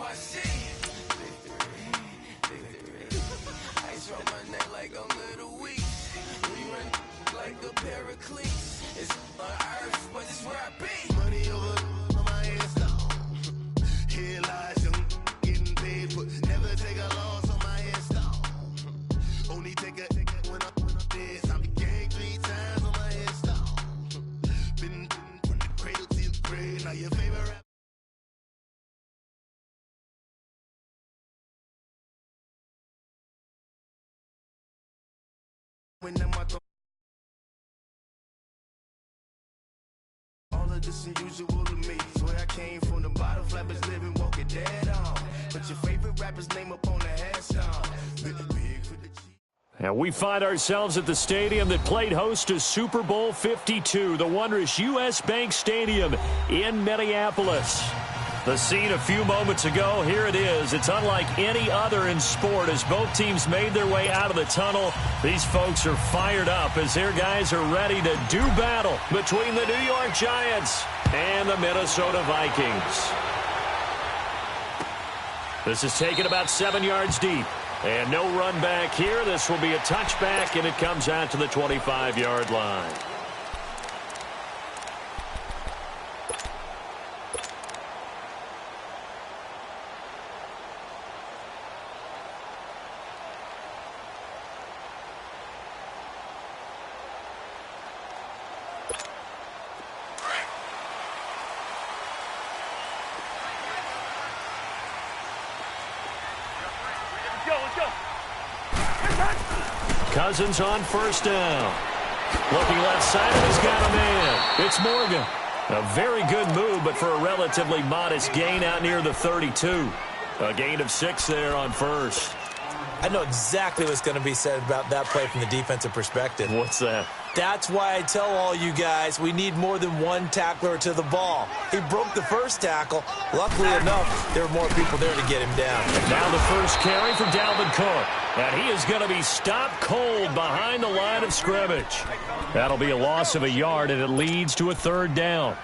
I see victory, victory. Ice around my neck like I'm Little Weeks. We run like a paraclete. It's on earth, but it's where I be. Money over on my headstone. Here lies young, getting paid for. Never take a loss on my headstone. Only take a when I'm dead. I be gang 3 times on my headstone. Been from the cradle to the grave. Now your favorite rap. When I'm out all of this unusual to me. Swear I came from the bottom, flappers living, walking dead on. Put your favorite rapper's name up on the headstone. Big for the cheap. And we find ourselves at the stadium that played host to Super Bowl 52, the wondrous U.S. Bank Stadium in Minneapolis. The scene a few moments ago, here it is. It's unlike any other in sport as both teams made their way out of the tunnel. These folks are fired up as their guys are ready to do battle between the New York Giants and the Minnesota Vikings. This is taken about 7 yards deep. And no run back here. This will be a touchback, and it comes out to the 25-yard line. Cousins on first down. Looking left side, and he's got a man. It's Morgan. A very good move, but for a relatively modest gain out near the 32. A gain of 6 there on first. I know exactly what's going to be said about that play from the defensive perspective. What's that? That's why I tell all you guys we need more than one tackler to the ball. He broke the first tackle. Luckily enough, there were more people there to get him down. Now the first carry for Dalvin Cook. And he is going to be stopped cold behind the line of scrimmage. That'll be a loss of a yard, and it leads to a 3rd down.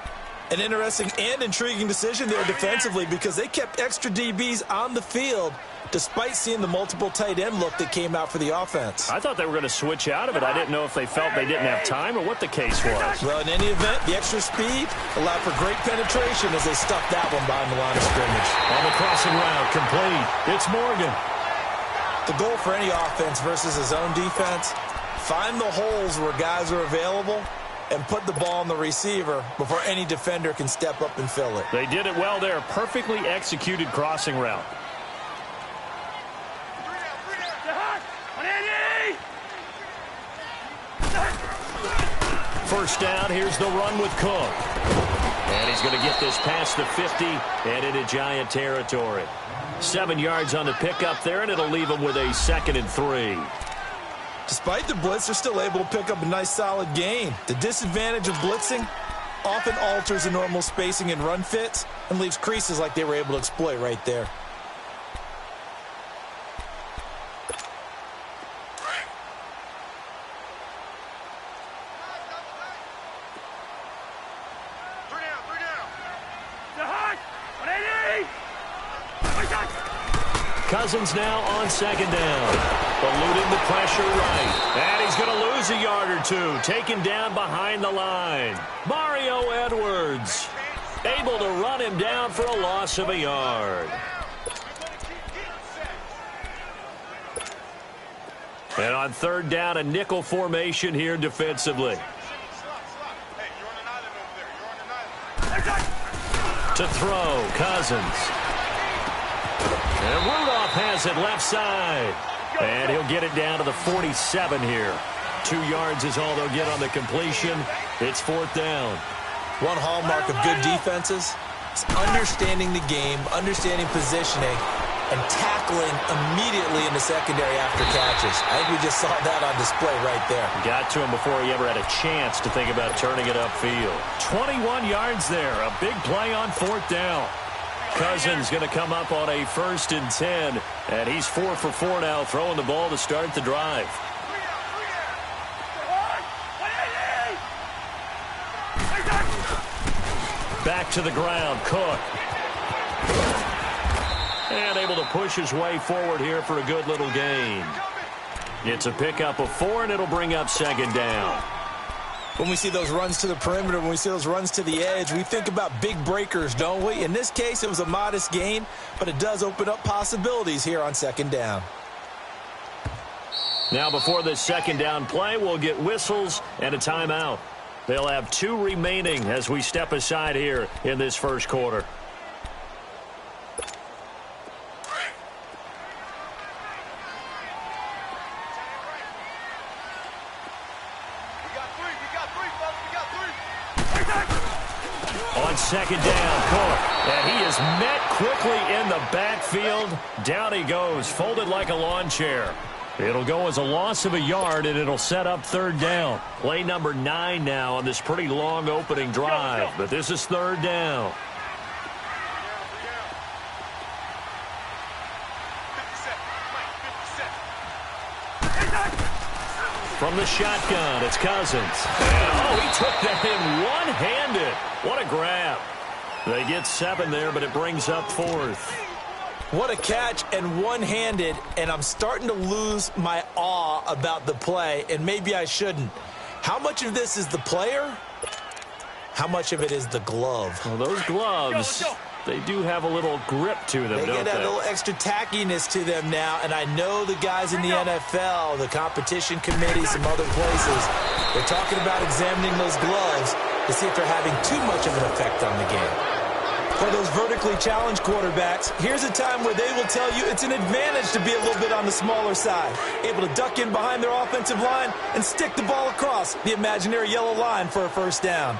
An interesting and intriguing decision there defensively because they kept extra DBs on the field despite seeing the multiple tight end look that came out for the offense. I thought they were going to switch out of it. I didn't know if they felt they didn't have time or what the case was. Well, in any event, the extra speed allowed for great penetration as they stuffed that one behind the line of scrimmage. On the crossing route, complete. It's Morgan. The goal for any offense versus his own defense, find the holes where guys are available and put the ball on the receiver before any defender can step up and fill it. They did it well there. Perfectly executed crossing route. First down, here's the run with Cook. And he's going to get this past the 50 and into Giant territory. 7 yards on the pickup there, and it'll leave him with a 2nd and 3. Despite the blitz, they're still able to pick up a nice solid gain. The disadvantage of blitzing often alters the normal spacing and run fits and leaves creases like they were able to exploit right there. Cousins now on 2nd down. Eluding the pressure right. And he's going to lose a yard or 2. Taken down behind the line. Mario Edwards able to run him down for a loss of a yard. And on 3rd down, a nickel formation here defensively. To throw, Cousins. And Rudolph has it left side. And he'll get it down to the 47 here. 2 yards is all they'll get on the completion. It's 4th down. One hallmark of good defenses is understanding the game, understanding positioning, and tackling immediately in the secondary after catches. I think we just saw that on display right there. Got to him before he ever had a chance to think about turning it upfield. 21 yards there. A big play on 4th down. Cousins going to come up on a 1st and 10, and he's 4 for 4 now, throwing the ball to start the drive. Back to the ground, Cook. And able to push his way forward here for a good little gain. It's a pickup of 4, and it'll bring up second down. When we see those runs to the perimeter, when we see those runs to the edge, we think about big breakers, don't we? In this case, it was a modest gain, but it does open up possibilities here on second down. Now before this second down play, we'll get whistles and a timeout. They'll have 2 remaining as we step aside here in this first quarter. On second down, Cook. And he is met quickly in the backfield. Down he goes, folded like a lawn chair. It'll go as a loss of a yard, and it'll set up third down. Play number 9 now on this pretty long opening drive. But this is third down. From the shotgun, it's Cousins. And, he took that in one-handed. What a grab. They get 7 there, but it brings up 4th. What a catch, and one-handed, and I'm starting to lose my awe about the play, and maybe I shouldn't. How much of this is the player? How much of it is the glove? Well, those gloves, they do have a little grip to them, don't they? They get a little extra tackiness to them now, and I know the guys in the NFL, the competition committee, some other places, they're talking about examining those gloves to see if they're having too much of an effect on the game. For those vertically challenged quarterbacks, here's a time where they will tell you it's an advantage to be a little bit on the smaller side, able to duck in behind their offensive line and stick the ball across the imaginary yellow line for a first down.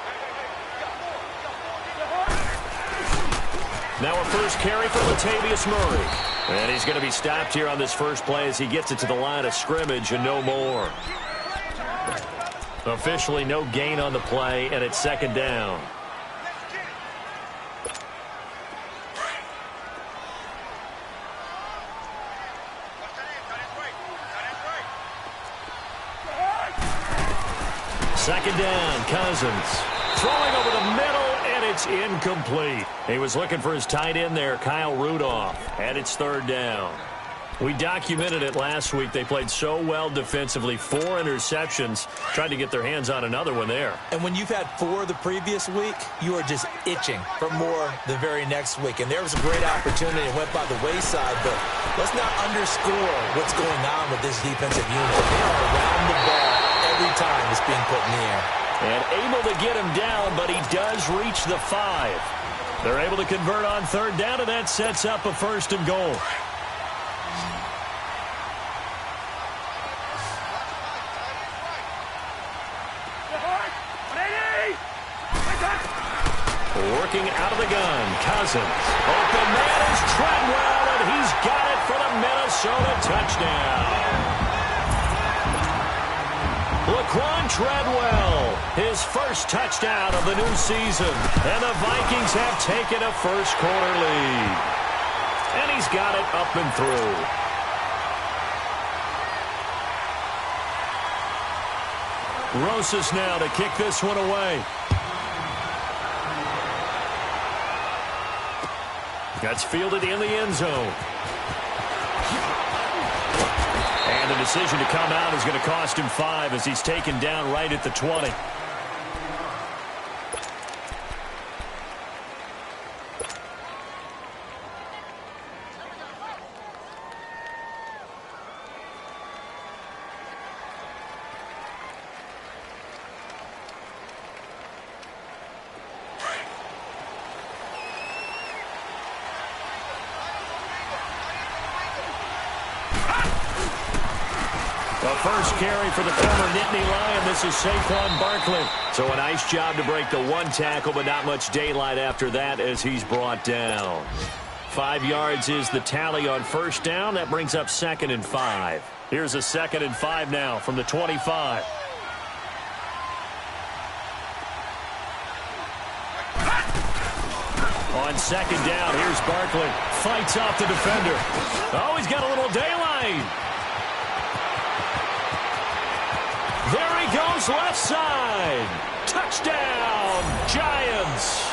Now a first carry for Latavius Murray. And he's going to be stopped here on this first play as he gets it to the line of scrimmage and no more. Officially no gain on the play, and it's second down. Second down, Cousins. Throwing over the middle, and it's incomplete. He was looking for his tight end there, Kyle Rudolph, and it's third down. We documented it last week. They played so well defensively, 4 interceptions, tried to get their hands on another one there. And when you've had 4 the previous week, you are just itching for more the very next week. And there was a great opportunity. It went by the wayside, but let's not underscore what's going on with this defensive unit. They are around the ball every time it's being put in the air. And able to get him down, but he does reach the 5. They're able to convert on third down, and that sets up a first and goal. Working out of the gun, Cousins. Open man is Treadwell, and he's got it for the Minnesota touchdown. Laquan Treadwell, his first touchdown of the new season. And the Vikings have taken a first quarter lead. And he's got it up and through. Rosas now to kick this one away. That's fielded in the end zone. And the decision to come out is going to cost him 5 as he's taken down right at the 20. First carry for the former Nittany Lion. This is Saquon Barkley. So a nice job to break the 1 tackle, but not much daylight after that as he's brought down. 5 yards is the tally on first down. That brings up 2nd and 5. Here's a 2nd and 5 now from the 25. On second down, here's Barkley. Fights off the defender. Oh, he's got a little daylight. There he goes, left side. Touchdown, Giants.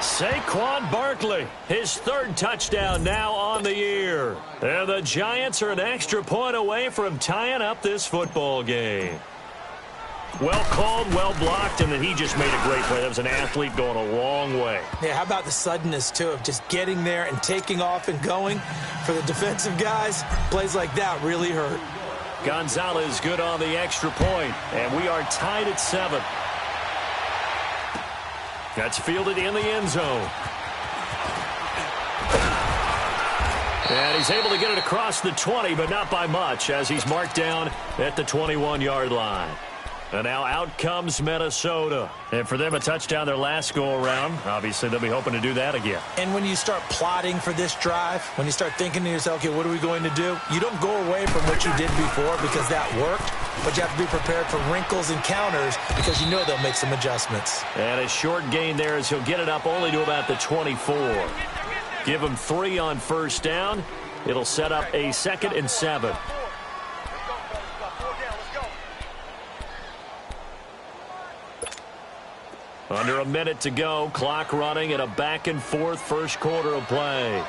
Saquon Barkley, his third touchdown now on the year. And the Giants are an extra point away from tying up this football game. Well called, well blocked, and then he just made a great play. That was an athlete going a long way. Yeah, how about the suddenness, too, of just getting there and taking off and going? For the defensive guys, plays like that really hurt. Gonzalez good on the extra point, and we are tied at 7. That's fielded in the end zone. And he's able to get it across the 20, but not by much, as he's marked down at the 21-yard line. And now out comes Minnesota. And for them, a touchdown their last go-around. Obviously, they'll be hoping to do that again. And when you start plotting for this drive, when you start thinking to yourself, okay, what are we going to do? You don't go away from what you did before because that worked, but you have to be prepared for wrinkles and counters because you know they'll make some adjustments. And a short gain there as he'll get it up only to about the 24. Give him 3 on first down. It'll set up a 2nd and 7. Under a minute to go. Clock running at a back-and-forth first quarter of play.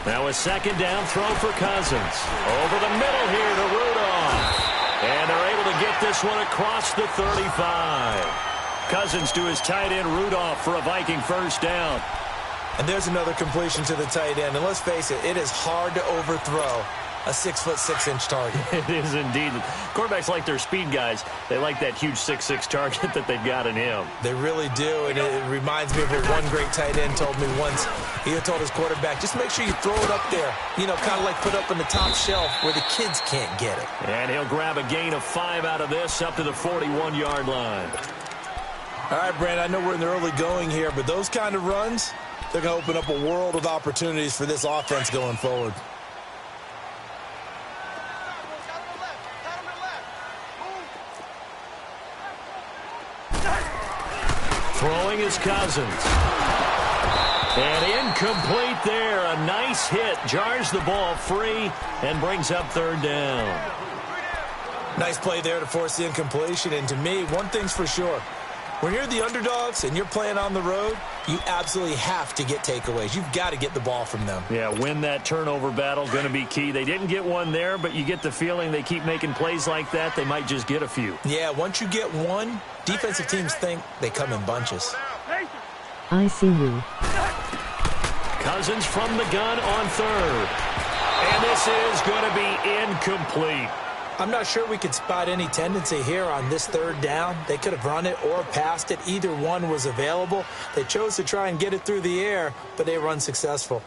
Now a second down throw for Cousins. Over the middle here to Rudolph. And they're able to get this one across the 35. Cousins to his tight end Rudolph for a Viking first down. And there's another completion to the tight end. And let's face it, it is hard to overthrow a 6'6" target. It is indeed. Quarterbacks like their speed guys. They like that huge 6'6" target that they've got in him. They really do, and it reminds me of what one great tight end told me once. He had told his quarterback, just make sure you throw it up there, you know, kind of like put up on the top shelf where the kids can't get it. And he'll grab a gain of 5 out of this up to the 41-yard line. All right, Brand, I know we're in the early going here, but those kind of runs, they're going to open up a world of opportunities for this offense going forward. Throwing is Cousins. And incomplete there. A nice hit. Jars the ball free and brings up third down. Nice play there to force the incompletion. And to me, one thing's for sure. When you're the underdogs and you're playing on the road, you absolutely have to get takeaways. You've got to get the ball from them. Yeah, win that turnover battle, going to be key. They didn't get one there, but you get the feeling they keep making plays like that, they might just get a few. Yeah, once you get one, defensive teams think they come in bunches. I see you. Cousins from the gun on third. And this is going to be incomplete. I'm not sure we could spot any tendency here on this third down. They could have run it or passed it. Either one was available. They chose to try and get it through the air, but they were unsuccessful.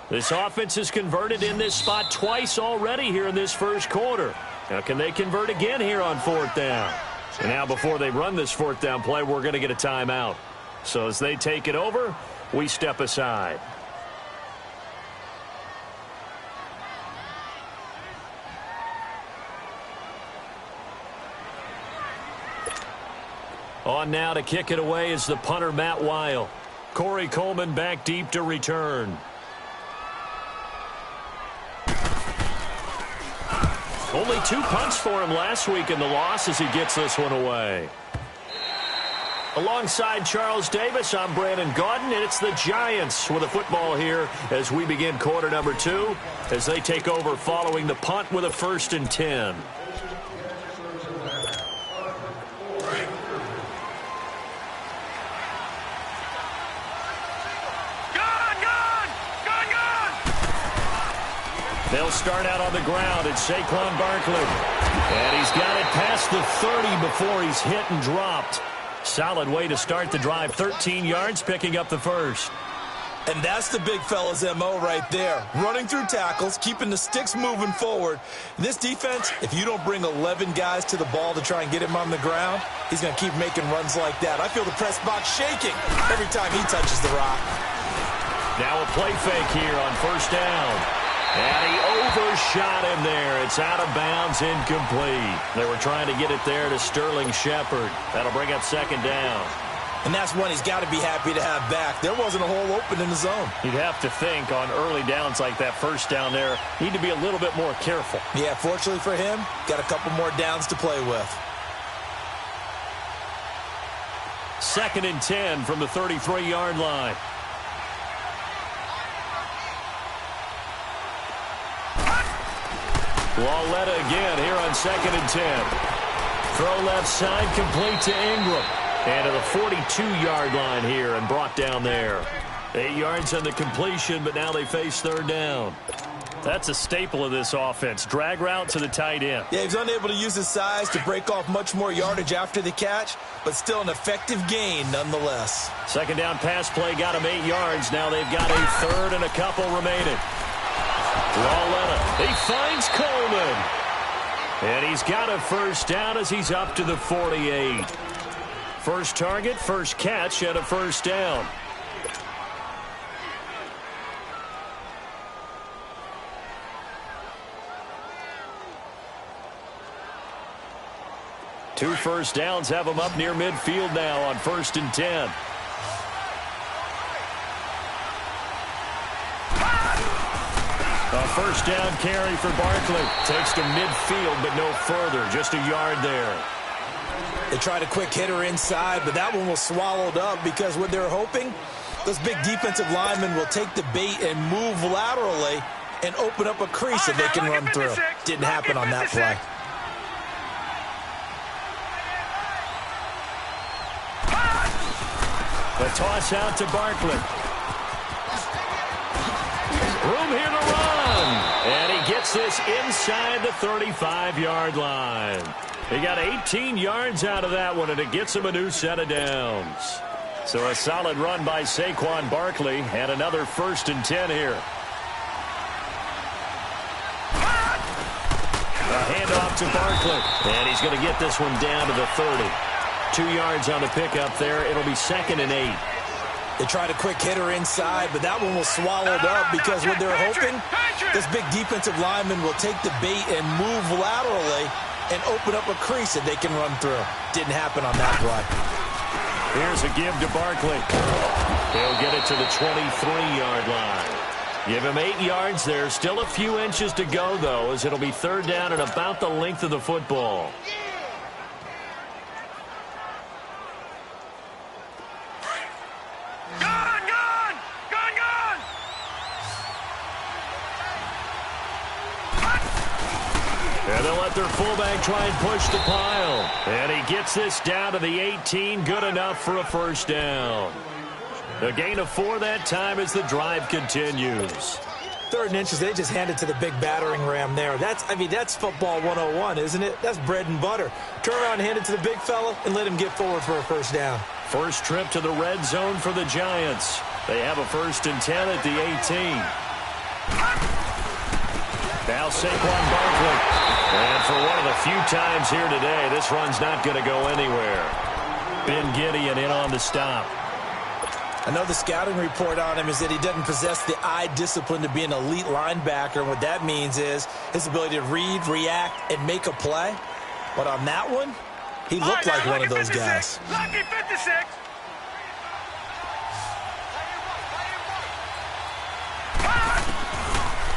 This offense has converted in this spot twice already here in this first quarter. Now, can they convert again here on fourth down? And now, before they run this fourth down play, we're going to get a timeout. So as they take it over, we step aside. On now to kick it away is the punter, Matt Weil. Corey Coleman back deep to return. Only 2 punts for him last week in the loss as he gets this one away. Alongside Charles Davis, I'm Brandon Gaudin, and it's the Giants with a football here as we begin quarter number 2 as they take over following the punt with a 1st and 10. They'll start out on the ground. It's Saquon Barkley. And he's got it past the 30 before he's hit and dropped. Solid way to start the drive. 13 yards, picking up the first. And that's the big fella's MO right there. Running through tackles, keeping the sticks moving forward. This defense, if you don't bring 11 guys to the ball to try and get him on the ground, he's going to keep making runs like that. I feel the press box shaking every time he touches the rock. Now a play fake here on first down. And he overshot him there. It's out of bounds, incomplete. They were trying to get it there to Sterling Shepard. That'll bring up second down. And that's one he's got to be happy to have back. There wasn't a hole open in the zone. You'd have to think on early downs like that first down there, need to be a little bit more careful. Yeah, fortunately for him, got a couple more downs to play with. 2nd and 10 from the 33-yard line. Lauletta again here on 2nd and 10. Throw left side, complete to Ingram. And to the 42-yard line here and brought down there. 8 yards on the completion, but now they face third down. That's a staple of this offense. Drag route to the tight end. Yeah, he's unable to use his size to break off much more yardage after the catch, but still an effective gain nonetheless. Second down pass play got him 8 yards. Now they've got a third and a couple remaining. Lauletta, he finds Coleman. And he's got a first down as he's up to the 48. First target, first catch, and a first down. Two first downs have him up near midfield now on 1st and 10. A first down carry for Barkley. Takes to midfield, but no further. Just a yard there. They tried a quick hitter inside, but that one was swallowed up because what they're hoping, those big defensive linemen will take the bait and move laterally and open up a crease that they can run through. Didn't happen on that play. The toss out to Barkley. Room here to run. And he gets this inside the 35-yard line. He got 18 yards out of that one, and it gets him a new set of downs. So a solid run by Saquon Barkley, and another 1st and 10 here. A handoff to Barkley, and he's going to get this one down to the 30. 2 yards on the pickup there. It'll be 2nd and 8. They tried a quick hitter inside, but that one was swallowed up because what they're hoping, this big defensive lineman will take the bait and move laterally and open up a crease that they can run through. Didn't happen on that play. Here's a give to Barkley. He'll get it to the 23-yard line. Give him 8 yards there. Still a few inches to go, though, as it'll be third down and about the length of the football. And they'll let their fullback try and push the pile. And he gets this down to the 18. Good enough for a first down. A gain of 4 that time as the drive continues. 3rd and inches, they just handed to the big battering ram there. That's football 101, isn't it? That's bread and butter. Turn around and hand it to the big fella and let him get forward for a first down. First trip to the red zone for the Giants. They have a 1st and 10 at the 18. Now Saquon Barkley. And for one of the few times here today, this run's not going to go anywhere. Ben Gideon in on the stop. I know the scouting report on him is that he doesn't possess the eye discipline to be an elite linebacker. And what that means is his ability to read, react, and make a play. But on that one, he looked like one of those guys. Lucky 56.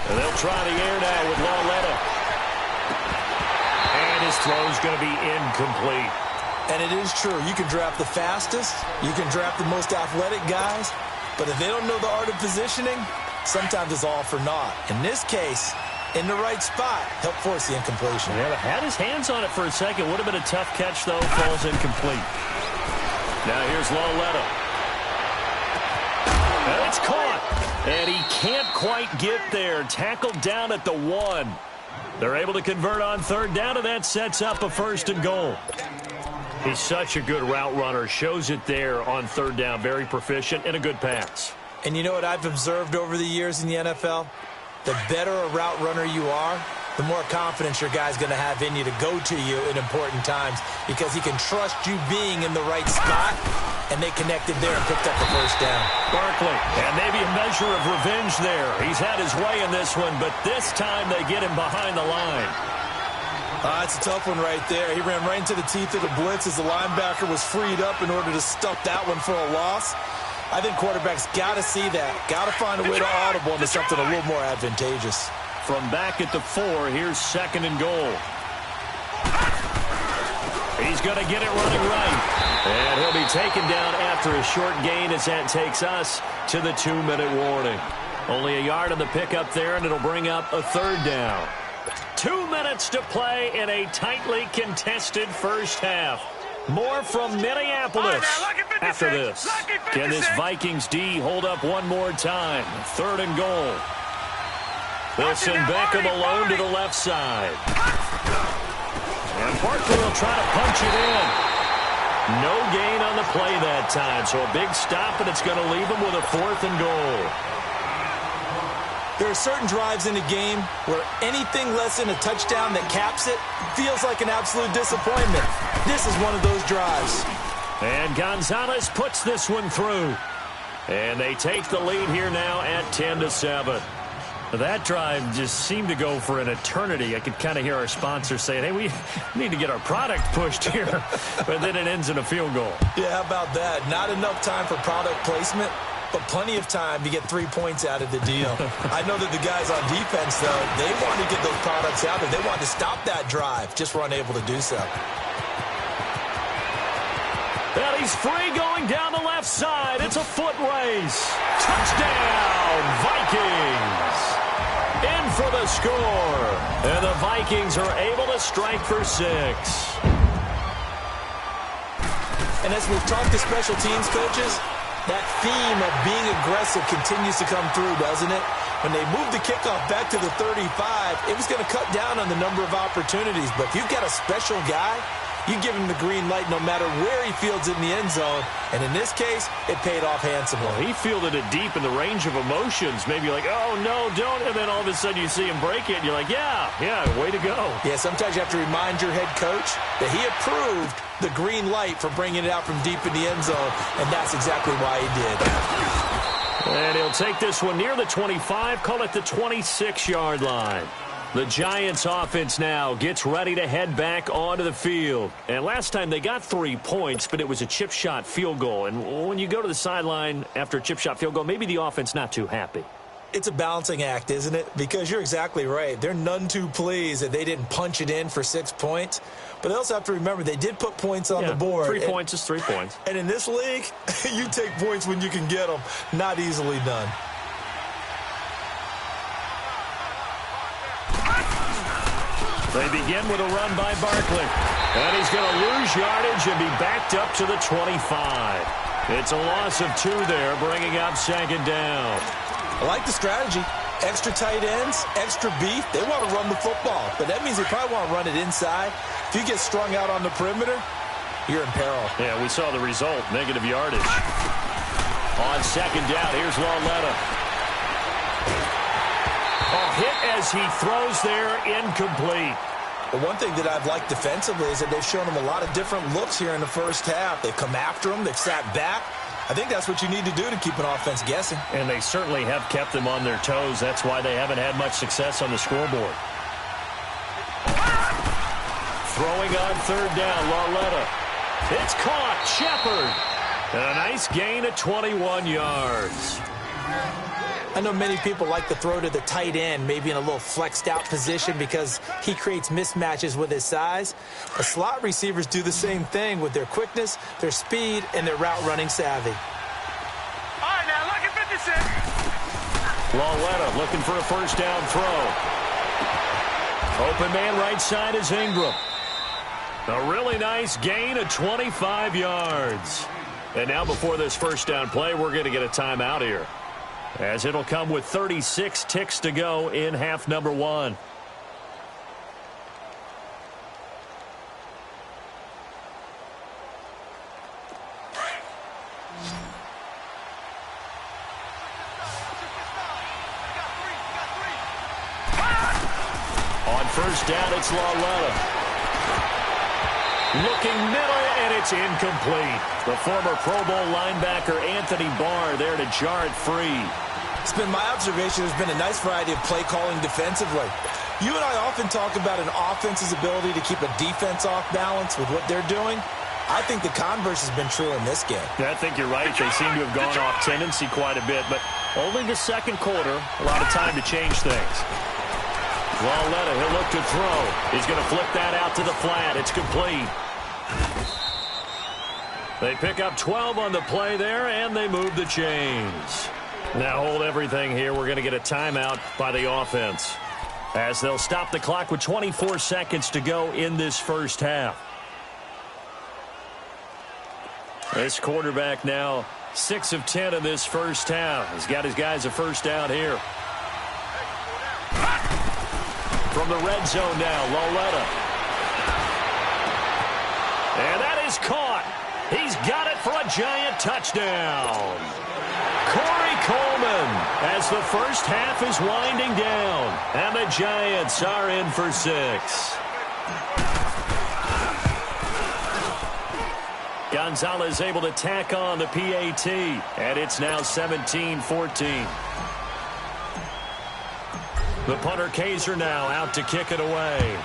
And they'll try the air now with Lauletta. And his throw's going to be incomplete. And it is true. You can draft the fastest. You can draft the most athletic guys. But if they don't know the art of positioning, sometimes it's all for naught. In this case, in the right spot, help force the incompletion. Yeah, had his hands on it for a second. Would have been a tough catch, though. Falls incomplete. Now here's Lauletta. And it's caught. And he can't quite get there. Tackled down at the 1. They're able to convert on third down, and that sets up a 1st and goal. He's such a good route runner. Shows it there on third down. Very proficient and a good pass. And you know what I've observed over the years in the NFL? The better a route runner you are, the more confidence your guy's going to have in you to go to you in important times because he can trust you being in the right spot, and they connected there and picked up the 1st down. Barkley, and maybe a measure of revenge there. He's had his way in this one, but this time they get him behind the line. It's a tough one right there. He ran right into the teeth of the blitz as the linebacker was freed up in order to stuff that one for a loss. I think quarterbacks got to see that. Got to find a way to audible into something a little more advantageous. From back at the 4, here's 2nd and goal. He's going to get it running right. And he'll be taken down after a short gain as that takes us to the 2-minute warning. Only a yard on the pickup there, and it'll bring up a 3rd down. 2 minutes to play in a tightly contested first half. More from Minneapolis after this. Can this Vikings D hold up one more time? 3rd and goal. Wilson Beckham alone to the left side. And Barkley will try to punch it in. No gain on the play that time, so a big stop, and it's going to leave him with a 4th and goal. There are certain drives in a game where anything less than a touchdown that caps it feels like an absolute disappointment. This is one of those drives. And Gonzalez puts this one through. And they take the lead here now at 10-7. That drive just seemed to go for an eternity. I could kind of hear our sponsors saying, hey, we need to get our product pushed here. But then it ends in a field goal. Yeah, how about that? Not enough time for product placement, but plenty of time to get 3 points out of the deal. I know that the guys on defense, though, they want to get those products out there. They want to stop that drive, just were unable to do so. And he's free going down the left side. It's a foot race. Touchdown, Vikings. In for the score. And the Vikings are able to strike for 6. And as we've talked to special teams coaches, that theme of being aggressive continues to come through, doesn't it? When they moved the kickoff back to the 35, it was going to cut down on the number of opportunities. But if you've got a special guy, you give him the green light no matter where he fields it in the end zone. And in this case, it paid off handsomely. Well, he fielded it deep in the range of emotions. Maybe like, oh, no, don't. And then all of a sudden you see him break it. And you're like, yeah, way to go. Yeah, sometimes you have to remind your head coach that he approved the green light for bringing it out from deep in the end zone. And that's exactly why he did. And he'll take this one near the 25, call it the 26-yard line. The Giants offense now gets ready to head back onto the field. And last time they got 3 points, but it was a chip shot field goal. And when you go to the sideline after a chip shot field goal, maybe the offense not too happy. It's a balancing act, isn't it? Because you're exactly right. They're none too pleased that they didn't punch it in for 6 points. But they also have to remember they did put points on the board. 3 points is 3 points. And in this league, you take points when you can get them. Not easily done. They begin with a run by Barkley. And he's going to lose yardage and be backed up to the 25. It's a loss of 2 there, bringing up 2nd down. I like the strategy. Extra tight ends, extra beef. They want to run the football. But that means they probably want to run it inside. If you get strung out on the perimeter, you're in peril. Yeah, we saw the result, negative yardage. On 2nd down, here's Lauletta. A hit as he throws there, incomplete. Well, one thing that I've liked defensively is that they've shown them a lot of different looks here in the first half. They've come after them. They've sat back. I think that's what you need to do to keep an offense guessing. And they certainly have kept them on their toes. That's why they haven't had much success on the scoreboard. Throwing on 3rd down, Lauletta. It's caught. Shepard. And a nice gain at 21 yards. I know many people like to throw to the tight end, maybe in a little flexed out position because he creates mismatches with his size. But slot receivers do the same thing with their quickness, their speed, and their route running savvy. All right, now look at 56. Lauletta looking for a 1st down throw. Open man right side is Ingram. A really nice gain of 25 yards. And now before this 1st down play, we're going to get a timeout here. as it'll come with 36 ticks to go in half number one. On first down, it's Lauletta. Looking middle, and it's incomplete. The former Pro Bowl linebacker Anthony Barr there to jar it free. It's been my observation there's been a nice variety of play calling defensively. You and I often talk about an offense's ability to keep a defense off balance with what they're doing. I think the converse has been true in this game. Yeah, I think you're right. They seem to have gone off tendency quite a bit, but only the second quarter, a lot of time to change things. Lauletta, he'll look to throw. He's going to flip that out to the flat. It's complete. They pick up 12 on the play there, and they move the chains. Now hold everything here. We're going to get a timeout by the offense, as they'll stop the clock with 24 seconds to go in this first half. This quarterback now 6 of 10 in this first half. He's got his guys a first down here. From the red zone now, Lauletta. And that is caught. He's got it for a giant touchdown. Corey Coleman, as the first half is winding down. And the Giants are in for 6. Gonzalez able to tack on the PAT. And it's now 17-14. The punter Kaiser now out to kick it away.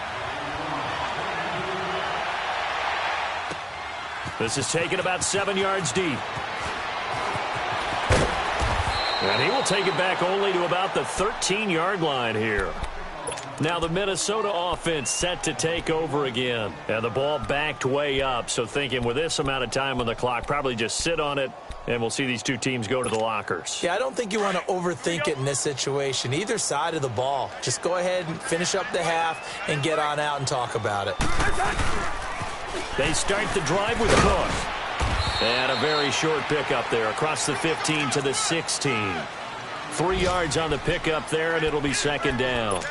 This is taken about 7 yards deep. And he will take it back only to about the 13-yard line here. Now the Minnesota offense set to take over again. And the ball backed way up. So thinking with this amount of time on the clock, probably just sit on it. And we'll see these two teams go to the lockers. Yeah, I don't think you want to overthink it in this situation. Either side of the ball. Just go ahead and finish up the half and get on out and talk about it. They start the drive with Cook. And a very short pickup there across the 15 to the 16. 3 yards on the pickup there, and it'll be second down.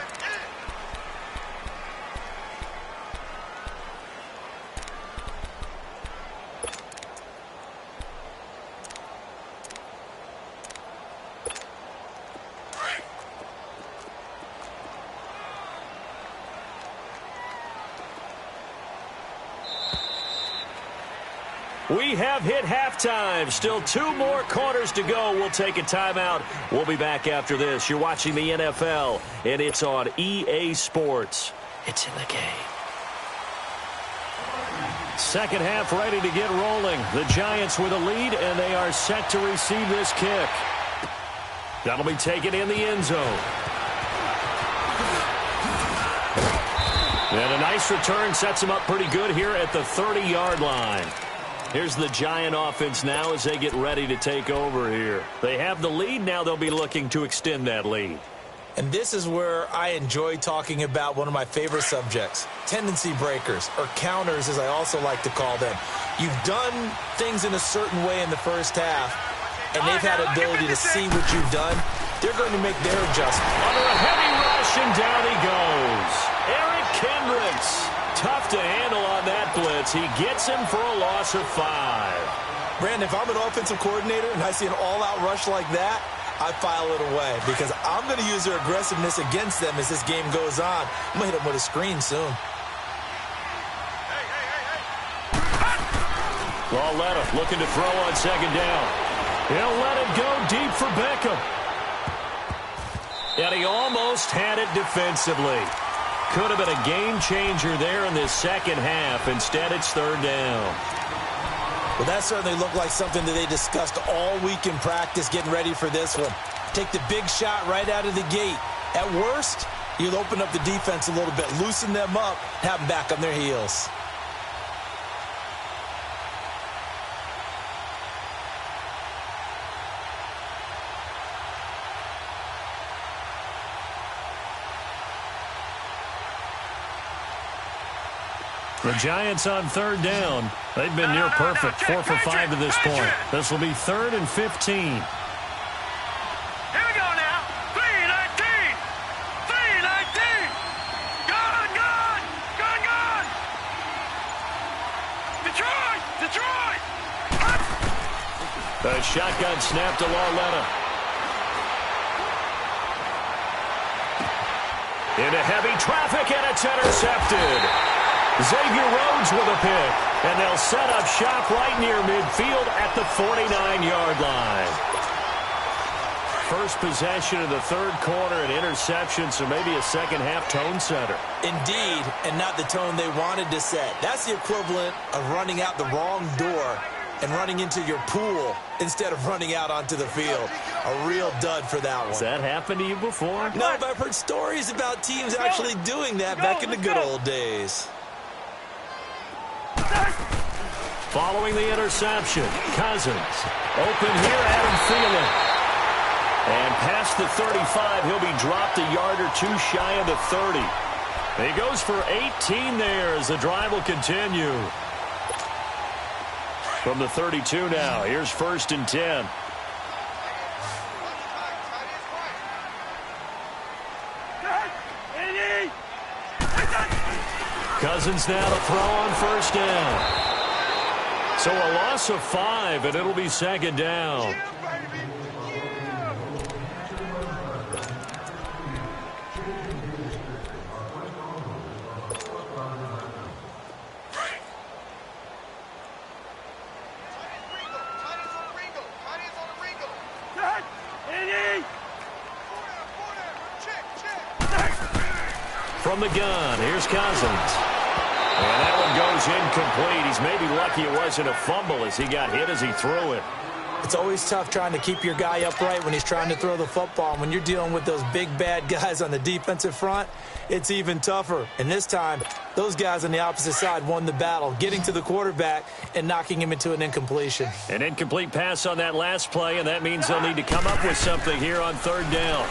We have hit halftime. Still 2 more quarters to go. We'll take a timeout. We'll be back after this. You're watching the NFL, and it's on EA Sports. It's in the game. Second half ready to get rolling. The Giants with a lead, and they are set to receive this kick. That'll be taken in the end zone. And a nice return sets them up pretty good here at the 30-yard line. Here's the Giant offense now as they get ready to take over here. They have the lead. Now they'll be looking to extend that lead. And this is where I enjoy talking about one of my favorite subjects, tendency breakers, or counters as I also like to call them. You've done things in a certain way in the first half, and they've had ability to see what you've done. They're going to make their adjustment. Under a heavy rush, and down he goes. Eric Kendricks. Tough to handle on that blitz. He gets him for a loss of 5. Brandon, if I'm an offensive coordinator and I see an all-out rush like that, I file it away because I'm going to use their aggressiveness against them as this game goes on. I'm going to hit them with a screen soon. Lauletta looking to throw on second down. He'll let it go deep for Beckham. And he almost had it defensively. Could have been a game changer there in this second half. Instead, it's third down. Well, that certainly looked like something that they discussed all week in practice getting ready for this one. Take the big shot right out of the gate. At worst, you'll open up the defense a little bit, loosen them up, have them back on their heels. The Giants on third down. They've been near perfect, 4 for 5 to this point. This will be 3rd and 15. shotgun snap to Lauletta. Into heavy traffic, and it's intercepted. Xavier Rhodes with a pick, and they'll set up shop right near midfield at the 49-yard line. First possession of the third quarter, an interception, so maybe a second-half tone setter. Indeed, and not the tone they wanted to set. That's the equivalent of running out the wrong door and running into your pool instead of running out onto the field. A real dud for that one. Has that happened to you before? No, but I've heard stories about teams actually doing that back in the good old days. Following the interception, Cousins. Open here, Adam Thielen. And past the 35, he'll be dropped a yard or two shy of the 30. He goes for 18 there as the drive will continue. From the 32 now, here's 1st and 10. Cousins now to throw on 1st down. So a loss of 5, and it'll be 2nd down. From the gun, here's Cousins. And that one goes incomplete. He's maybe lucky it wasn't a fumble as he got hit as he threw it. It's always tough trying to keep your guy upright when he's trying to throw the football. When you're dealing with those big, bad guys on the defensive front, it's even tougher. And this time, those guys on the opposite side won the battle, getting to the quarterback and knocking him into an incompletion. An incomplete pass on that last play, and that means they'll need to come up with something here on 3rd down.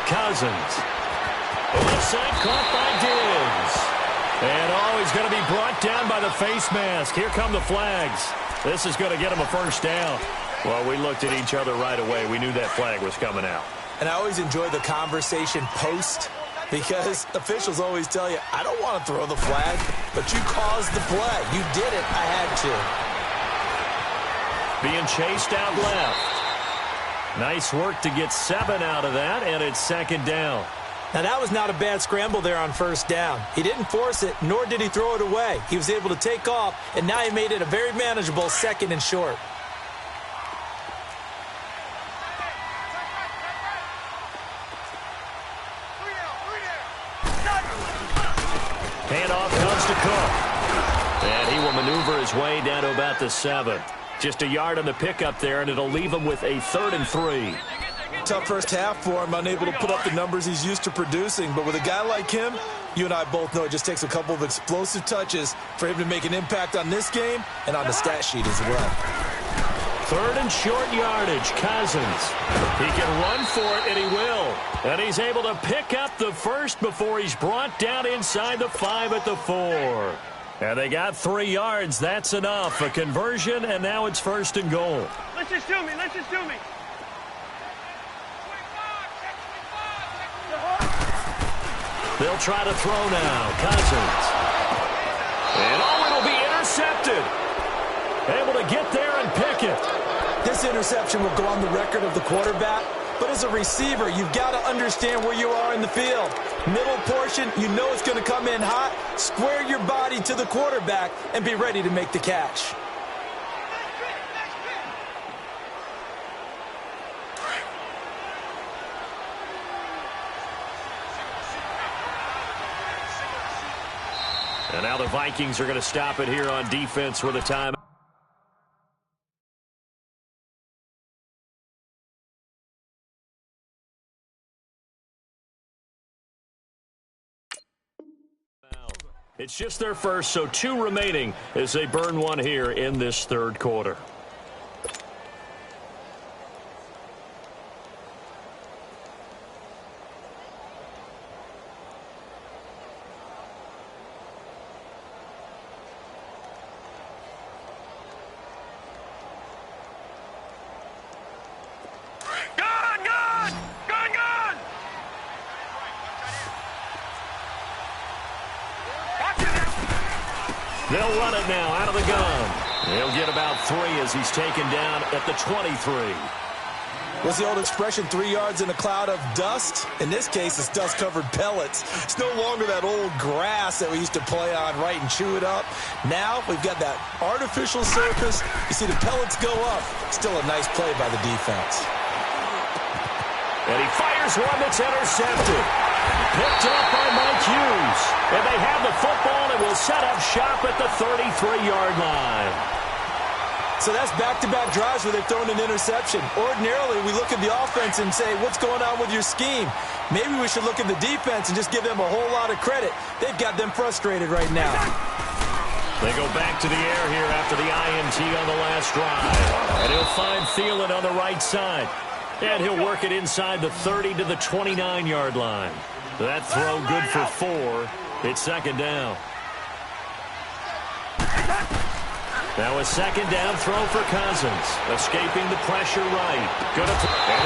Cousins. Left side caught by Diggs. And he's going to be brought down by the face mask. Here come the flags. This is going to get him a 1st down. Well, we looked at each other right away. We knew that flag was coming out. And I always enjoy the conversation post because officials always tell you, I don't want to throw the flag, but you caused the play. You did it. I had to. Being chased out left. Nice work to get 7 out of that, and it's 2nd down. Now, that was not a bad scramble there on 1st down. He didn't force it, nor did he throw it away. He was able to take off, and now he made it a very manageable 2nd and short. Handoff comes to Cook. And he will maneuver his way down to about the 7. Just a yard on the pickup there, and it'll leave him with a 3rd and 3. Tough first half for him, unable to put up the numbers he's used to producing. But with a guy like him, you and I both know it just takes a couple of explosive touches for him to make an impact on this game and on the stat sheet as well. 3rd and short yardage, Cousins. He can run for it, and he will. And he's able to pick up the 1st before he's brought down inside the 5 at the 4. And they got 3 yards. That's enough. A conversion, and now it's 1st and goal. Let's just do me. They'll try to throw now. Cousins. And it'll be intercepted. Able to get there and pick it. This interception will go on the record of the quarterback, but as a receiver, you've got to understand where you are in the field. Middle portion, you know it's going to come in hot. Square your body to the quarterback and be ready to make the catch. And now the Vikings are going to stop it here on defense with a timeout. It's just their first, so 2 remaining as they burn one here in this 3rd quarter. They'll run it now out of the gun. He'll get about 3 as he's taken down at the 23. What's the old expression, 3 yards in a cloud of dust? In this case, it's dust-covered pellets. It's no longer that old grass that we used to play on, right, and chew it up. Now we've got that artificial surface. You see the pellets go up. Still a nice play by the defense. And he fires one that's intercepted. Picked up by Mike Hughes. And they have the football and will set up shop at the 33-yard line. So that's back-to-back drives where they've thrown an interception. Ordinarily, we look at the offense and say, what's going on with your scheme? Maybe we should look at the defense and just give them a whole lot of credit. They've got them frustrated right now. They go back to the air here after the INT on the last drive. And he'll find Thielen on the right side. And he'll work it inside the 30 to the 29-yard line. That throw good for 4. It's second down. Now a second down throw for Cousins. Escaping the pressure right. And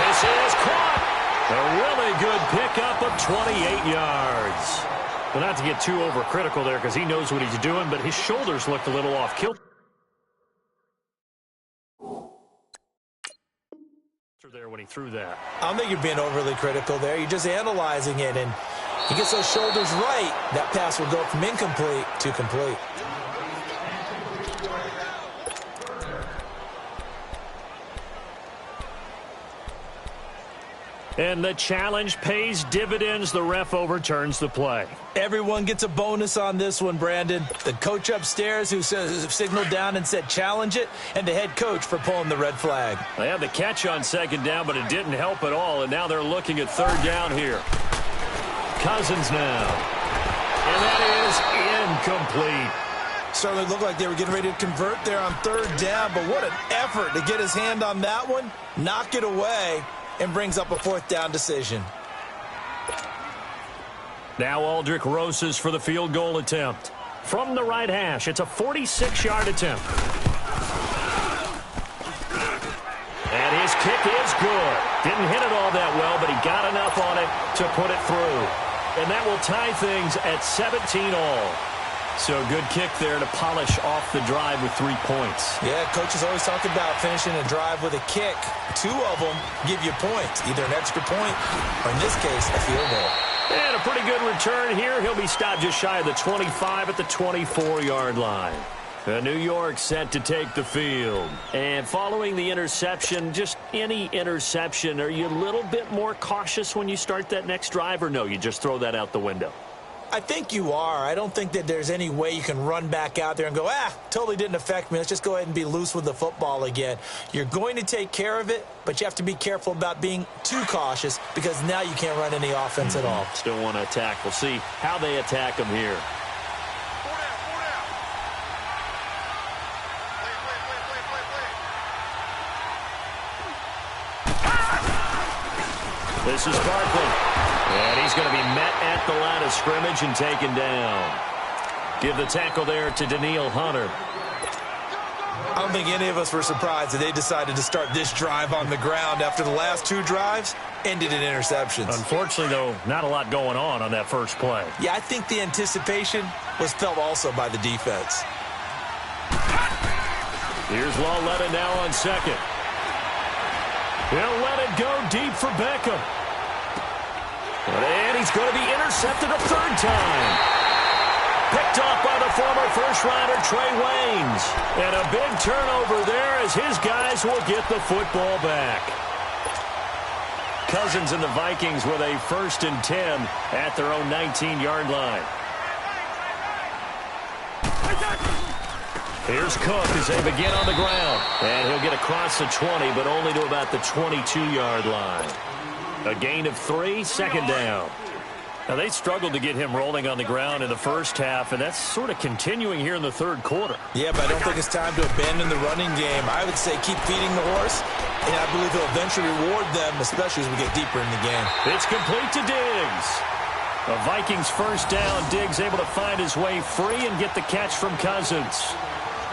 this is caught. A really good pickup of 28 yards. But not to get too overcritical there because he knows what he's doing, but his shoulders looked a little off kilter there when he threw that. I don't think you're being overly critical there. You're just analyzing it, and he gets those shoulders right. That pass will go from incomplete to complete. And the challenge pays dividends. The ref overturns the play. Everyone gets a bonus on this one, Brandon. The coach upstairs who signaled down and said challenge it, and the head coach for pulling the red flag. They had the catch on second down, but it didn't help at all, and now they're looking at third down here. Cousins now. And that is incomplete. Certainly looked like they were getting ready to convert there on third down, but what an effort to get his hand on that one, knock it away, and brings up a fourth down decision. Now Aldrich Rosas for the field goal attempt. From the right hash, it's a 46-yard attempt. And his kick is good. Didn't hit it all that well, but he got enough on it to put it through. And that will tie things at 17 all. So a good kick there to polish off the drive with 3 points. Yeah, coaches always talk about finishing a drive with a kick. 2 of them give you points, either an extra point or, in this case, a field goal. And a pretty good return here. He'll be stopped just shy of the 25 at the 24-yard line. New York set to take the field. And following the interception, just any interception, are you a little bit more cautious when you start that next drive, or no, you just throw that out the window? I think you are. I don't think that there's any way you can run back out there and go, totally didn't affect me. Let's just go ahead and be loose with the football again. You're going to take care of it, but you have to be careful about being too cautious because now you can't run any offense at all. Still want to attack. We'll see how they attack them here. This is Barkley. And he's going to be met at the line of scrimmage and taken down. Give the tackle there to Daniil Hunter. I don't think any of us were surprised that they decided to start this drive on the ground after the last 2 drives ended in interceptions. Unfortunately, though, not a lot going on that first play. Yeah, I think the anticipation was felt also by the defense. Here's Lawletta now on second. He'll let it go deep for Beckham. And he's going to be intercepted a third time. Picked off by the former first-rounder Trey Waynes. And a big turnover there as his guys will get the football back. Cousins and the Vikings with a 1st and 10 at their own 19-yard line. Here's Cook as they begin on the ground. And he'll get across the 20, but only to about the 22-yard line. A gain of 3, second down. Now, they struggled to get him rolling on the ground in the first half, and that's sort of continuing here in the third quarter. Yeah, but I don't think it's time to abandon the running game. I would say keep feeding the horse, and I believe he'll eventually reward them, especially as we get deeper in the game. It's complete to Diggs. A Vikings first down. Diggs able to find his way free and get the catch from Cousins.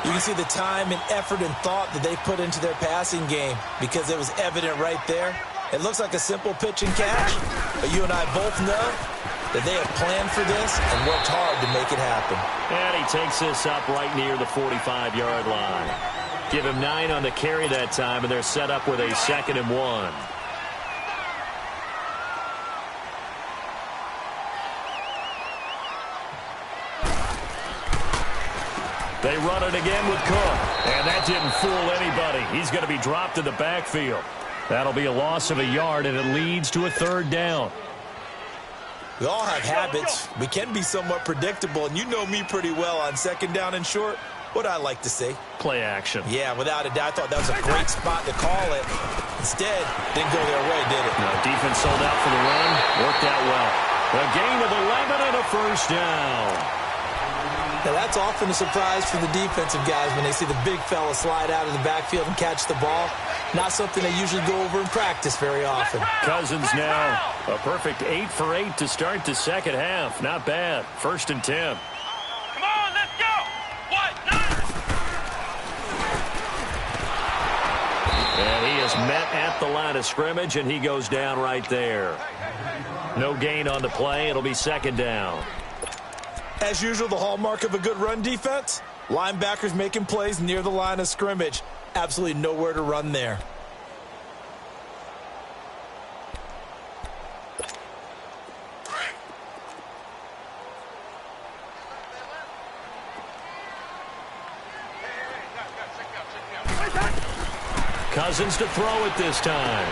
You can see the time and effort and thought that they put into their passing game because it was evident right there. It looks like a simple pitch and catch, but you and I both know that they have planned for this and worked hard to make it happen. And he takes this up right near the 45-yard line. Give him 9 on the carry that time, and they're set up with a 2nd and 1. They run it again with Cook, and that didn't fool anybody. He's going to be dropped in the backfield. That'll be a loss of a yard, and it leads to a 3rd down. We all have habits. We can be somewhat predictable, and you know me pretty well on 2nd down and short. What I like to say? Play action. Yeah, without a doubt. I thought that was a great spot to call it. Instead, didn't go their way, did it? No, defense sold out for the run. Worked out well. A gain of 11 and a 1st down. Now, that's often a surprise for the defensive guys when they see the big fella slide out of the backfield and catch the ball. Not something they usually go over in practice very often. Cousins now. A perfect 8 for 8 to start the 2nd half. Not bad. 1st and 10. Come on, let's go. And he is met at the line of scrimmage, and he goes down right there. No gain on the play. It'll be 2nd down. As usual, the hallmark of a good run defense, linebackers making plays near the line of scrimmage. Absolutely nowhere to run there. Cousins to throw it this time.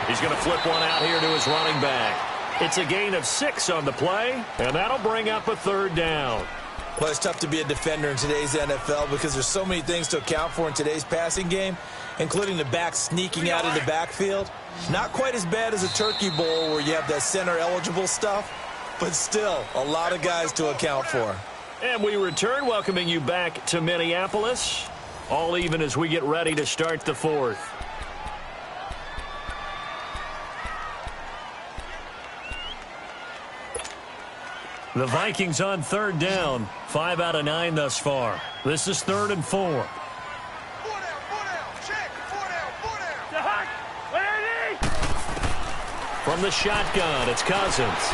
He's going to flip one out here to his running back. It's a gain of 6 on the play, and that'll bring up a 3rd down. Well, it's tough to be a defender in today's NFL because there's so many things to account for in today's passing game, including the back sneaking out of the backfield. Not quite as bad as a turkey bowl where you have that center-eligible stuff, but still a lot of guys to account for. And we return, welcoming you back to Minneapolis. All even as we get ready to start the 4th. The Vikings on 3rd down. 5 out of 9 thus far. This is 3rd and 4. 4 down, check. 4 down. From the shotgun, it's Cousins.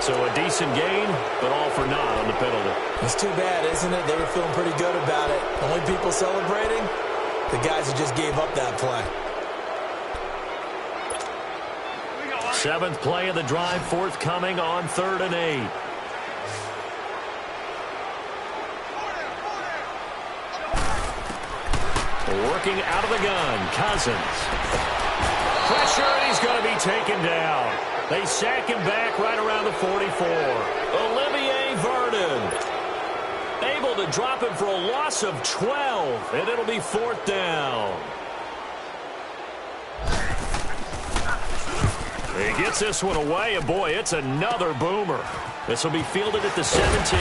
So a decent gain, but all for naught on the penalty. It's too bad, isn't it? They were feeling pretty good about it. Only people celebrating? The guys who just gave up that play. 7th play of the drive, forthcoming on 3rd and 8. Working out of the gun, Cousins. Pressure, and he's going to be taken down. They sack him back right around the 44. Olivier Vernon able to drop him for a loss of 12, and it'll be 4th down. He gets this one away, and boy, it's another boomer. This will be fielded at the 17.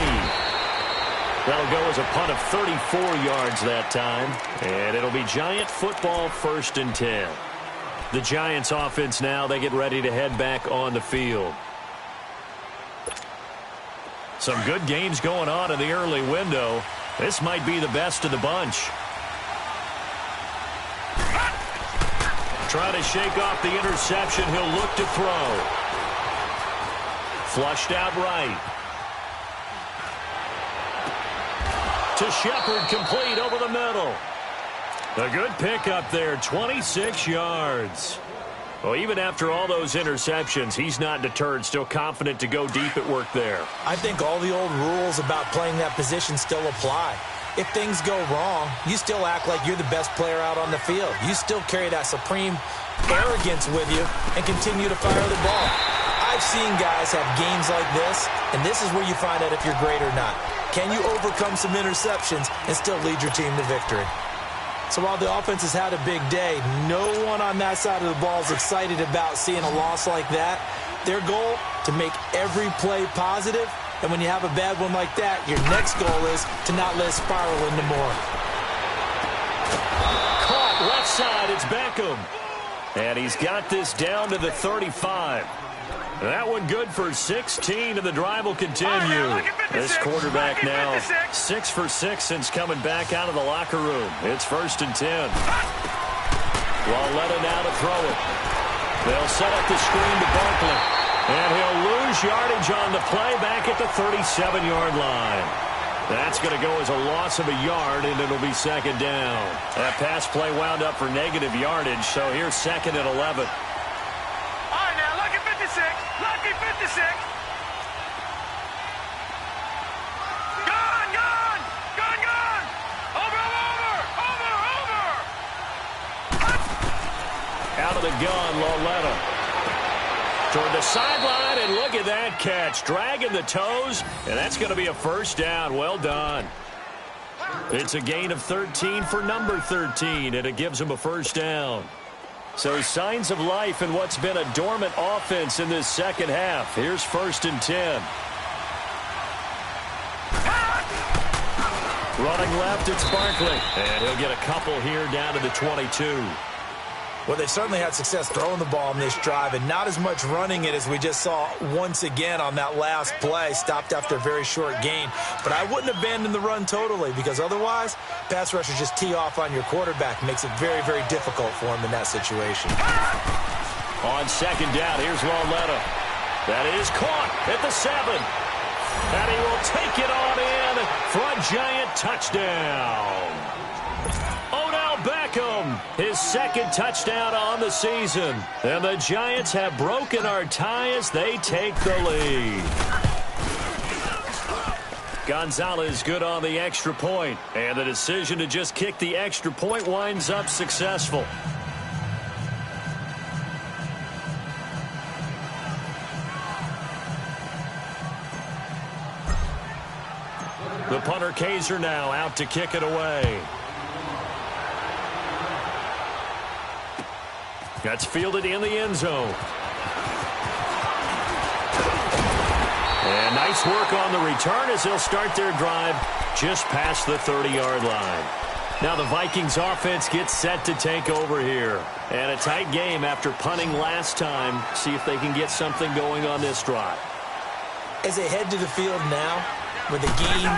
That'll go as a punt of 34 yards that time, and it'll be Giant football 1st and 10. The Giants offense now, they get ready to head back on the field. Some good games going on in the early window. This might be the best of the bunch. Trying to shake off the interception. He'll look to throw. Flushed out right. To Shepard, complete over the middle. A good pickup there, 26 yards. Well, even after all those interceptions, he's not deterred, still confident to go deep at work there. I think all the old rules about playing that position still apply. If things go wrong, you still act like you're the best player out on the field. You still carry that supreme arrogance with you and continue to fire the ball. I've seen guys have games like this, and this is where you find out if you're great or not. Can you overcome some interceptions and still lead your team to victory? So while the offense has had a big day, no one on that side of the ball is excited about seeing a loss like that. Their goal, to make every play positive. And when you have a bad one like that, your next goal is to not let it spiral into more. Caught left side, it's Beckham. And he's got this down to the 35. That one good for 16, and the drive will continue. This quarterback now 6 for 6 since coming back out of the locker room. It's 1st and 10. Loletta now to throw it. They'll set up the screen to Barkley. And he'll lose yardage on the play back at the 37-yard line. That's going to go as a loss of a yard, and it'll be second down. That pass play wound up for negative yardage, so here's second and 11. All right, now, lucky 56. Lucky 56. Gone, gone. Gone, gone. Over, over, over, over. Out of the gun, Loletta. Toward the sideline, and look at that catch. Dragging the toes, and that's going to be a first down. Well done. It's a gain of 13 for number 13, and it gives him a first down. So signs of life in what's been a dormant offense in this second half. Here's first and 10. Running left, it's Barkley. And he'll get a couple here down to the 22. Well, they've certainly had success throwing the ball in this drive, and not as much running it as we just saw once again on that last play, stopped after a very short gain. But I wouldn't abandon the run totally, because otherwise, pass rushers just tee off on your quarterback. Makes it very, very difficult for him in that situation. On second down, here's Loletta. That is caught at the 7. And he will take it on in for a giant touchdown. Beckham, his second touchdown on the season. And the Giants have broken our tie as they take the lead. Gonzalez good on the extra point. And the decision to just kick the extra point winds up successful. The punter Kaiser now out to kick it away. That's fielded in the end zone. And nice work on the return as they'll start their drive just past the 30-yard line. Now the Vikings offense gets set to take over here. And a tight game after punting last time. See if they can get something going on this drive. As they head to the field now, with the game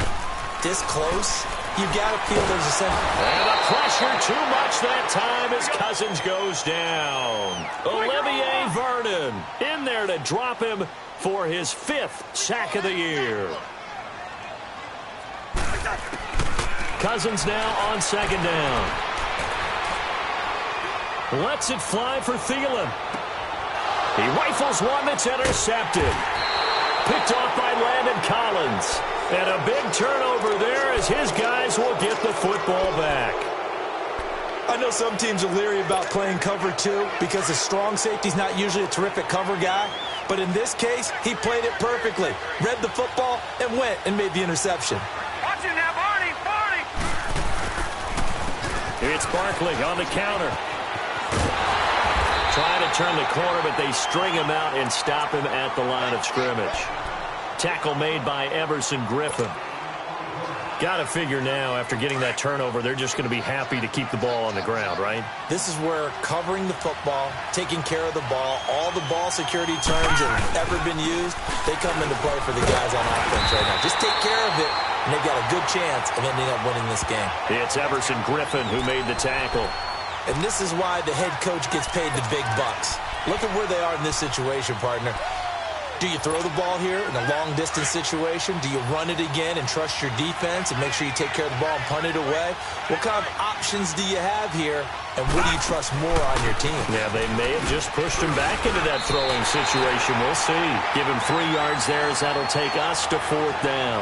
this close, you've got to feel there's a sense. And the pressure too much that time as Cousins goes down. Olivier Vernon in there to drop him for his 5th sack of the year. Cousins now on second down. Lets it fly for Thielen. He rifles one that's intercepted. Picked off by Landon Collins. And a big turnover there as his guys will get the football back. I know some teams are leery about playing cover 2 because the strong safety's not usually a terrific cover guy. But in this case, he played it perfectly. Read the football and went and made the interception. Watch it now, Barney, Barney. It's Barkley on the counter. Trying to turn the corner, but they string him out and stop him at the line of scrimmage. Tackle made by Everson Griffin. Got to figure now, after getting that turnover, they're just going to be happy to keep the ball on the ground, right? This is where covering the football, taking care of the ball, all the ball security terms that have ever been used, they come into play for the guys on offense right now. Just take care of it, and they've got a good chance of ending up winning this game. It's Everson Griffin who made the tackle. And this is why the head coach gets paid the big bucks. Look at where they are in this situation, partner. Do you throw the ball here in a long-distance situation? Do you run it again and trust your defense and make sure you take care of the ball and punt it away? What kind of options do you have here, and what do you trust more on your team? Yeah, they may have just pushed him back into that throwing situation. We'll see. Give him 3 yards there as that'll take us to 4th down.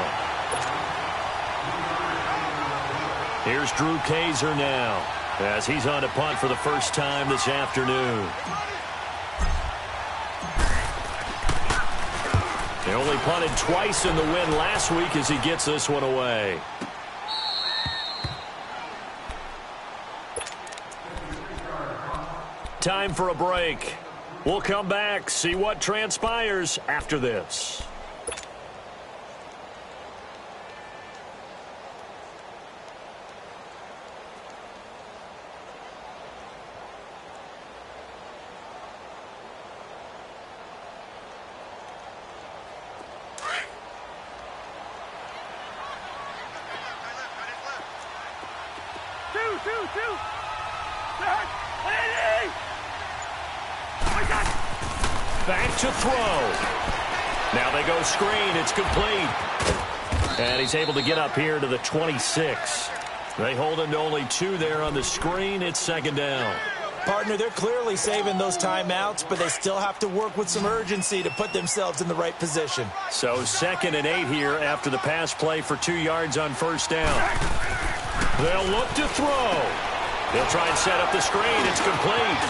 Here's Drew Kaiser now as he's on to punt for the first time this afternoon. They only punted twice in the win last week as he gets this one away. Time for a break. We'll come back, see what transpires after this. Two. back to throw. Now they go screen. It's complete. And he's able to get up here to the 26. They hold him to only 2 there on the screen. It's second down. Partner, they're clearly saving those timeouts, but they still have to work with some urgency to put themselves in the right position. So 2nd and 8 here after the pass play for 2 yards on first down. They'll look to throw. They'll try and set up the screen. It's complete.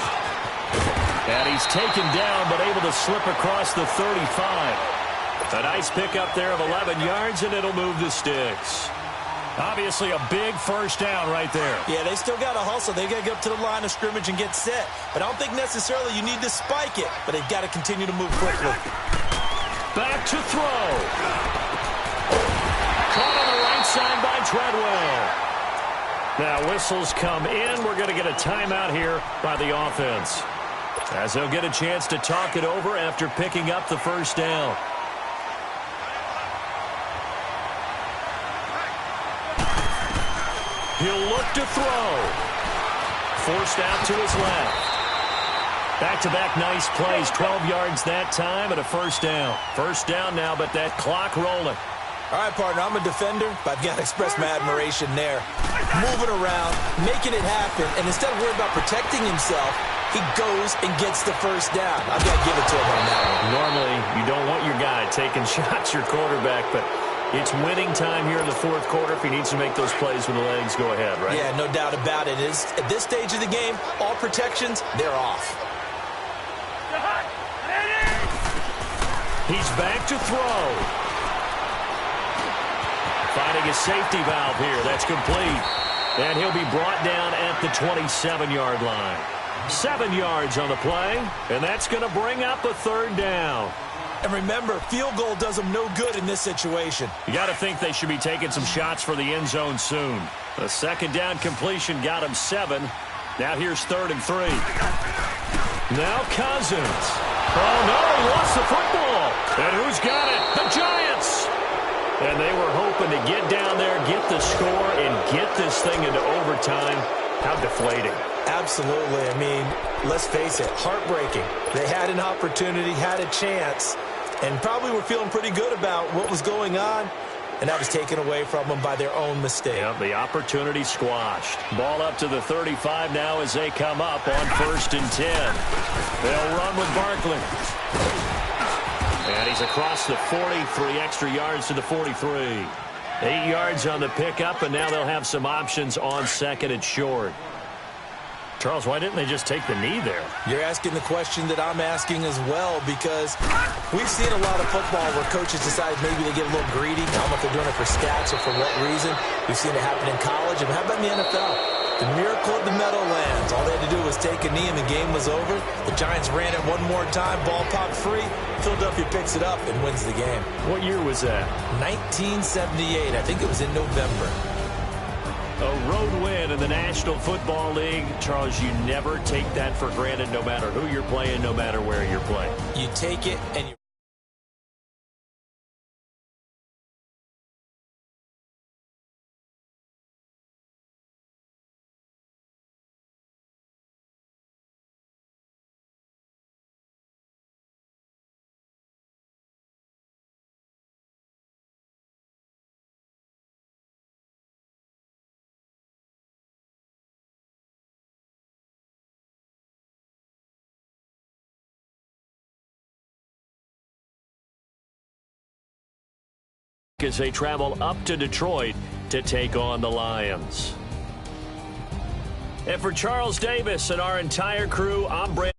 And he's taken down but able to slip across the 35. A nice pickup there of 11 yards, and it'll move the sticks. Obviously a big first down right there. Yeah, they still got to hustle. They got to get up to the line of scrimmage and get set. But I don't think necessarily you need to spike it, but they've got to continue to move quickly. Back to throw. Caught on the right side by Treadwell. Now whistles come in. We're going to get a timeout here by the offense, as they'll get a chance to talk it over after picking up the first down. He'll look to throw. Forced out to his left. Back-to-back nice plays. 12 yards that time and a first down. First down now, but that clock rolling. All right, partner, I'm a defender, but I've got to express my admiration there. Moving around, making it happen, and instead of worrying about protecting himself, he goes and gets the first down. I've got to give it to him on that one. Normally, you don't want your guy taking shots, your quarterback, but it's winning time here in the fourth quarter. If he needs to make those plays with the legs, go ahead, right? Yeah, no doubt about it. At this stage of the game, all protections, they're off. He's back to throw. Finding a safety valve here. That's complete. And he'll be brought down at the 27-yard line. 7 yards on the play, and that's going to bring up a third down. And remember, field goal does them no good in this situation. You got to think they should be taking some shots for the end zone soon. A second down completion got him 7. Now here's 3rd and 3. Now Cousins. Oh, no, he lost the football. And who's got it? The Giants. And they were hoping to get down there, get the score, and get this thing into overtime. How deflating. Absolutely. I mean, let's face it, heartbreaking. They had an opportunity, had a chance, and probably were feeling pretty good about what was going on, and that was taken away from them by their own mistake. Yeah, the opportunity squashed. Ball up to the 35 now as they come up on 1st and 10. They'll run with Barkley. And he's across the 40, 3 extra yards to the 43. 8 yards on the pickup, and now they'll have some options on 2nd and short. Charles, why didn't they just take the knee there? You're asking the question that I'm asking as well, because we've seen a lot of football where coaches decide maybe they get a little greedy. I don't know if they're doing it for stats or for what reason. We've seen it happen in college. And how about in the NFL? The miracle of the Meadowlands. All they had to do was take a knee and the game was over. The Giants ran it one more time. Ball popped free. Philadelphia picks it up and wins the game. What year was that? 1978. I think it was in November. A road win in the National Football League. Charles, you never take that for granted, no matter who you're playing, no matter where you're playing. You take it and you... As they travel up to Detroit to take on the Lions. And for Charles Davis and our entire crew, I'm Brandon.